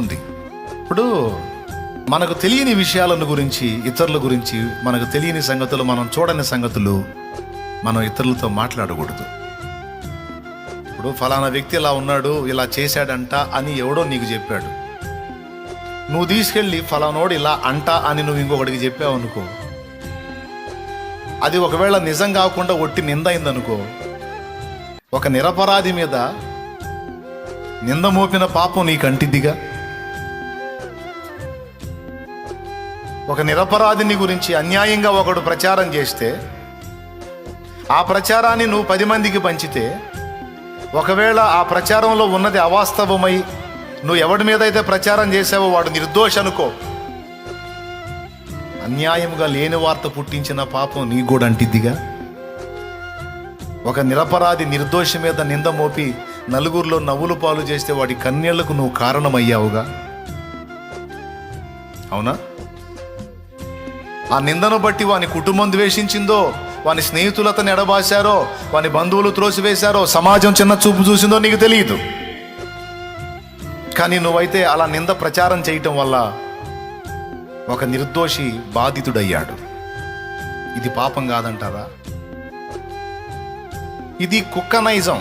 ఉంది. ఇప్పుడు మనకు తెలియని విషయాలను గురించి, ఇతరుల గురించి, మనకు తెలియని సంగతులు, మనం చూడని సంగతులు మనం ఇతరులతో మాట్లాడకూడదు. ఇప్పుడు ఫలానా వ్యక్తి ఇలా ఉన్నాడు, ఇలా చేశాడంట అని ఎవడో నీకు చెప్పాడు. నువ్వు తీసుకెళ్ళి ఫలానోడు ఇలా అంట అని నువ్వు ఇంకొకటికి చెప్పావు అనుకో, అది ఒకవేళ నిజం కాకుండా ఒట్టి నింద అయిందనుకో, ఒక నిరపరాధి మీద నింద మోపిన పాపం నీకు అంటిద్దిగా. ఒక నిరపరాధిని గురించి అన్యాయంగా ఒకడు ప్రచారం చేస్తే, ఆ ప్రచారాన్ని నువ్వు 10 మందికి పంచితే, ఒకవేళ ఆ ప్రచారంలో ఉన్నది అవాస్తవమై నువ్వు ఎవడి మీద అయితే ప్రచారం చేసావో వాడు నిర్దోష అనుకో, అన్యాయంగా లేని వార్త పుట్టించిన పాపం నీకు కూడా అంటిద్దిగా. ఒక నిరపరాధి నిర్దోషి మీద నింద మోపి నలుగురిలో నవ్వులు పాలు చేస్తే వాడి కన్నీళ్లకు నువ్వు కారణమయ్యావుగా. అవునా? ఆ నిందను బట్టి వాని కుటుంబం ద్వేషించిందో, వాని స్నేహితులు అతను ఎడబాశారో, వాని బంధువులు త్రోసివేశారో, సమాజం చిన్న చూపు చూసిందో నీకు తెలియదు. కానీ నువ్వైతే అలా నింద ప్రచారం చేయటం వల్ల ఒక నిర్దోషి బాధితుడయ్యాడు. ఇది పాపం కాదంటారా? ఇది కుక్క నైజం.